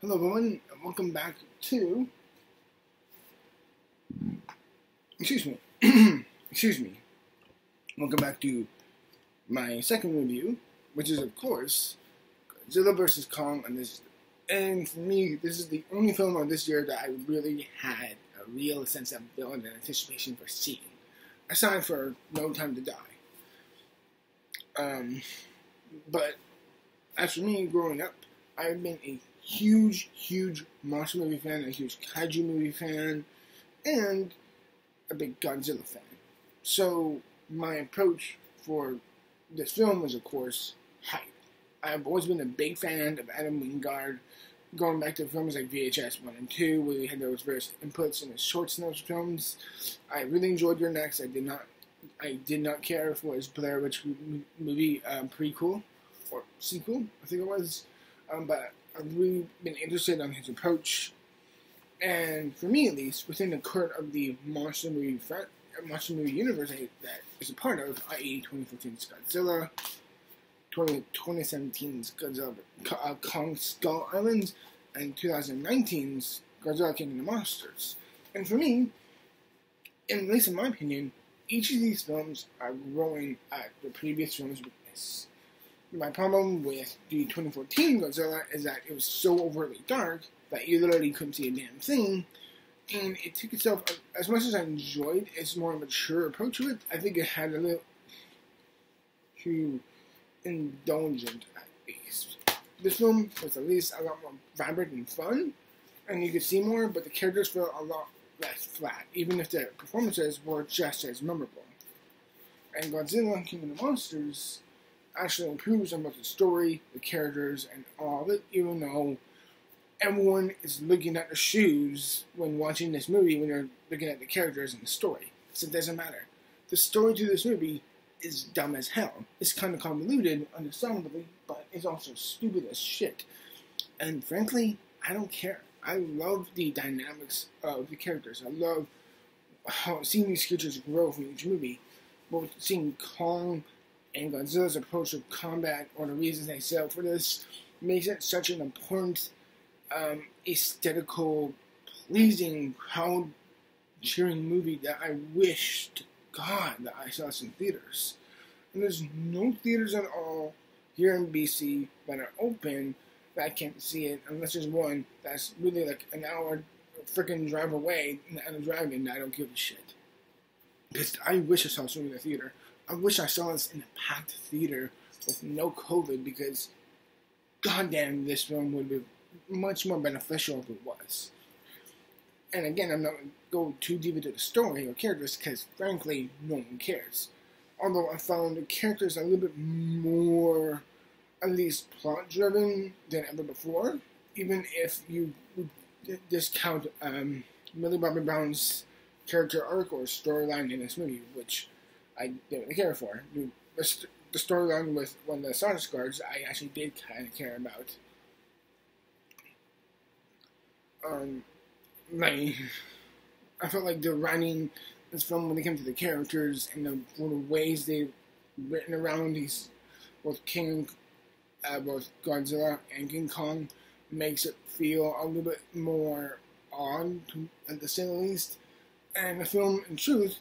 Hello everyone, and welcome back to, excuse me, excuse me, welcome back to my second review, which is of course, Godzilla vs. Kong, and for me, this is the only film of this year that I really had a real sense of build and anticipation for seeing, aside for No Time to Die. But as for me, growing up, I've been a huge monster movie fan, a huge kaiju movie fan, and a big Godzilla fan. So my approach for this film was, of course, hype. I've always been a big fan of Adam Wingard, going back to films like VHS 1 and 2, where we had those various inputs and the shorts in those films. I really enjoyed Your Next. I did not care for his Blair Witch movie prequel, or sequel, I think it was, but I've really been interested in his approach, and for me at least, within the current of the monster movie universe that is a part of, i.e. 2015's Godzilla, 2017's Godzilla Kong Skull Island, and 2019's Godzilla King of the Monsters. And for me, at least in my opinion, each of these films are growing at the previous film's weakness. My problem with the 2014 Godzilla is that it was so overtly dark that you literally couldn't see a damn thing, and it took itself, as much as I enjoyed its more mature approach to it, I think it had a little too indulgent at least. This film was at least a lot more vibrant and fun, and you could see more, but the characters felt a lot less flat, even if the performances were just as memorable. And Godzilla King of the Monsters actually improves on both the story, the characters, and all of it, even though everyone is looking at the shoes when watching this movie when they're looking at the characters and the story. So it doesn't matter. The story to this movie is dumb as hell. It's kind of convoluted, understandably, but it's also stupid as shit. And frankly, I don't care. I love the dynamics of the characters. I love seeing these creatures grow from each movie. Both seeing Kong and Godzilla's approach to combat, or the reasons they set out for this, makes it such an important, aesthetical, pleasing, crowd-cheering movie that I wish to God that I saw some theaters. And there's no theaters at all here in BC that are open that I can't see it, unless there's one that's really like an hour freaking drive away, and a drive-in that I don't give a shit. Because I wish I saw something in the theater. I wish I saw this in a packed theater with no COVID, because goddamn, this film would be much more beneficial if it was. And again, I'm not going to go too deep into the story or characters, because frankly, no one cares. Although I found the characters a little bit more, at least plot-driven than ever before, even if you discount Millie Bobby Brown's character arc or storyline in this movie, which I didn't really care for. The storyline with one of the Sarge guards, I actually did kind of care about. I felt like the writing this film, when it came to the characters and the ways they've written around these, both Godzilla and King Kong, makes it feel a little bit more odd, at the say the least. And the film, in truth,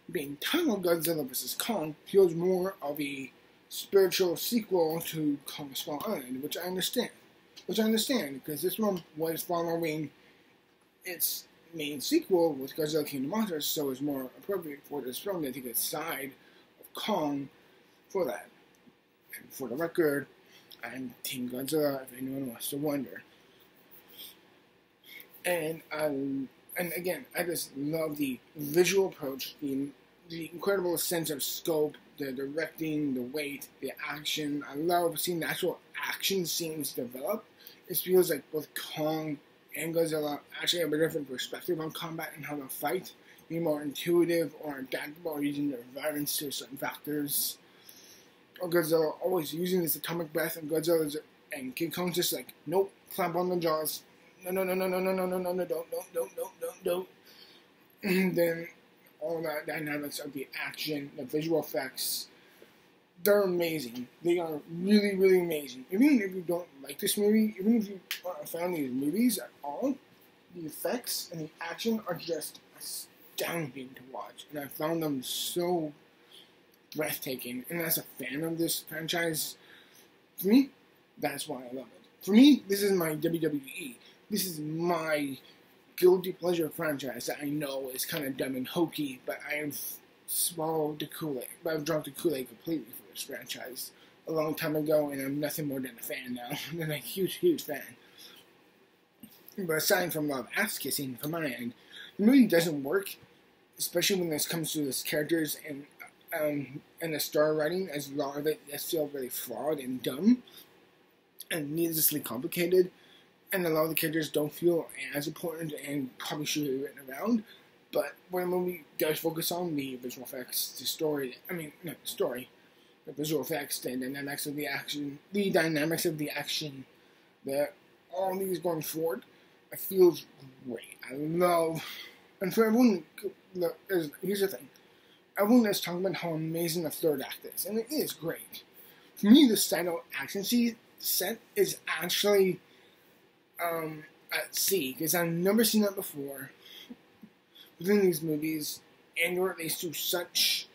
being titled Godzilla vs. Kong, feels more of a spiritual sequel to Kong Skull Island, which I understand. Because this one was following its main sequel with Godzilla King of the Monsters, so it's more appropriate for this film to take a side of Kong for that. And for the record, I'm Team Godzilla, if anyone wants to wonder. And again, I just love the visual approach, the incredible sense of scope, the directing, the weight, the action. I love seeing the actual action scenes develop. It feels like both Kong and Godzilla actually have a different perspective on combat and how to fight, being more intuitive or adaptable, or using their environments to certain factors. Or Godzilla always using this atomic breath, and King Kong's just like, nope, clamp on the jaws. No, don't. And then all that dynamics of the action, the visual effects, they're amazing. They are really, really amazing. Even if you don't like this movie, even if you aren't found these movies at all, the effects and the action are just astounding to watch. And I found them so breathtaking. And as a fan of this franchise, for me, that's why I love it. For me, this is my WWE. This is my guilty pleasure franchise that I know is kind of dumb and hokey, but I have swallowed the Kool-Aid. But I've drunk the Kool-Aid completely for this franchise a long time ago, and I'm nothing more than a fan now. I'm a huge, huge fan. But aside from a lot of ass kissing from my end, the movie doesn't work, especially when it comes to its characters and the star writing, as a lot of it is still really flawed and dumb and needlessly complicated. And a lot of the characters don't feel as important and probably should be written around. But when a movie does focus on the visual effects, the story, the visual effects, the dynamics of the action, all these going forward, it feels great. I love, and for everyone, here's the thing. Everyone is talking about how amazing the third act is, and it is great. For me, the Sino action set is actually at sea, because I've never seen that before within these movies, and they do such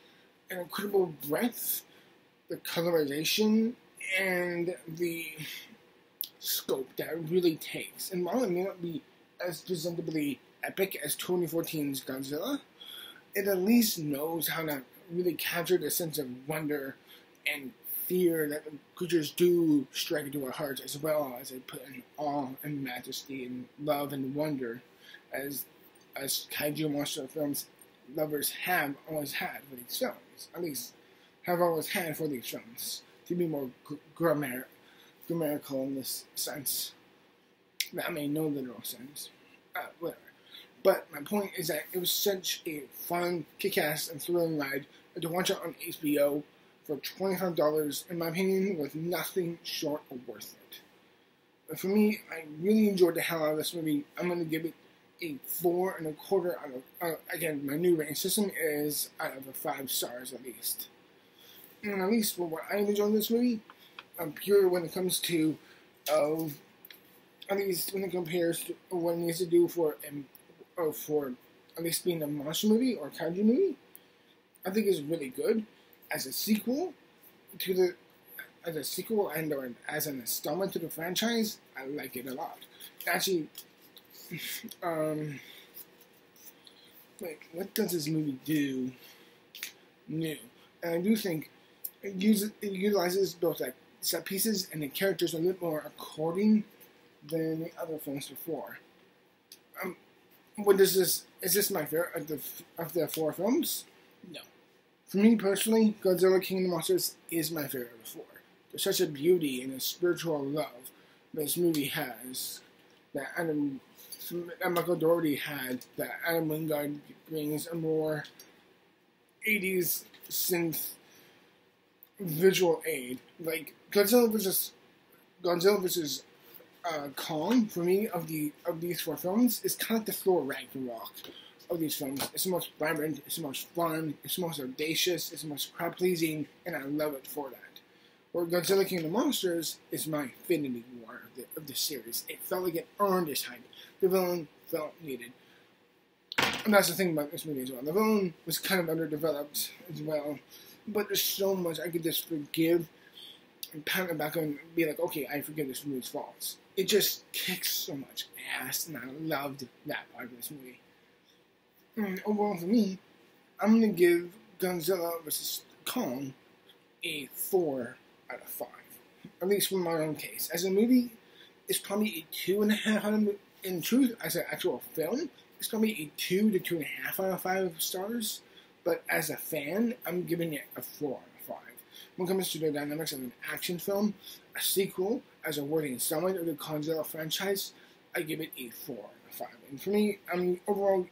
an incredible breadth, the colorization, and the scope that it really takes. And while it may not be as presentably epic as 2014's Godzilla, it at least knows how to really capture the sense of wonder and fear that the creatures do strike into our hearts, as well as they put in awe and majesty and love and wonder, as kaiju monster films lovers have always had for these films. At least have always had for these films, to be more grammatical in this sense. That made no literal sense. Whatever. But my point is that it was such a fun, kick-ass, and thrilling ride to watch it on HBO for $25, in my opinion, was nothing short of worth it. But for me, I really enjoyed the hell out of this movie. I'm going to give it a 4 1/4 out of, again, my new rating system is out of 5 stars at least. And at least for what I enjoyed this movie, I'm pure when it comes to, at least when it compares to what it needs to do for at least being a monster movie or a kaiju movie, I think it's really good. As a sequel and or as an installment to the franchise, I like it a lot. Actually, what does this movie do new? And I do think it utilizes both like set pieces and the characters a little more according than the other films before. What is this? Is this my favorite of the 4 films? No. For me personally, Godzilla King of the Monsters is my favorite of the 4. There's such a beauty and a spiritual love this movie has that Michael Dougherty had, that Adam Wingard brings a more 80s synth visual aid. Like Godzilla vs. Kong, for me, of these 4 films, is kind of like the Thor Ragnarok of these films. It's the most vibrant, it's the most fun, it's the most audacious, it's the most crowd-pleasing, and I love it for that. Where Godzilla King of the Monsters is my Infinity War of the series. It felt like it earned its hype. The villain felt needed. And that's the thing about this movie as well. The villain was kind of underdeveloped as well, but there's so much I could just forgive and pat it back and be like, okay, I forgive this movie's faults. It just kicks so much ass, and I loved that part of this movie. And overall, for me, I'm going to give Godzilla vs. Kong a 4 out of 5. At least for my own case. As a movie, it's probably a 2.5 out of, in truth, as an actual film, it's probably a 2 to 2.5 out of 5 stars. But as a fan, I'm giving it a 4 out of 5. When it comes to the dynamics of an action film, a sequel, as a worthy installment of the Godzilla franchise, I give it a 4 out of 5. And for me, overall,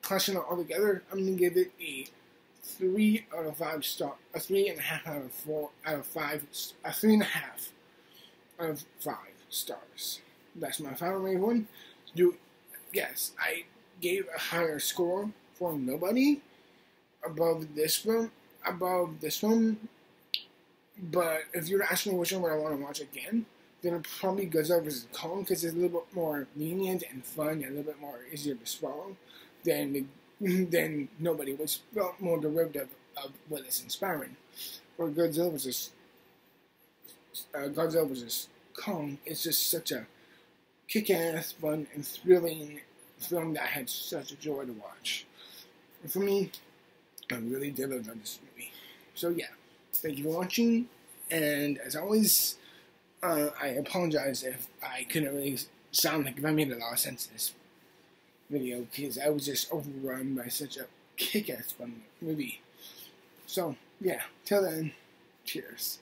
clashing it all together, I'm going to give it a 3 out of 5 star, a 3.5 out of 4 out of 5, a 3.5 out of 5 stars. That's my final rating. Yes, I gave a higher score for Nobody above this film. above this film. But if you were to ask me which one would I want to watch again, then probably Godzilla vs. Kong, because it's a little bit more lenient and fun and a little bit more easier to swallow than Nobody, which felt more derivative of what it's inspiring. Or Godzilla vs. Kong is just such a kick-ass, fun, and thrilling film that I had such a joy to watch. And for me, I really delivered on this movie. So yeah, thank you for watching, and as always, I apologize if I couldn't really sound like if I made a lot of sense in this video, because I was just overrun by such a kick-ass fun movie. So yeah, till then, cheers.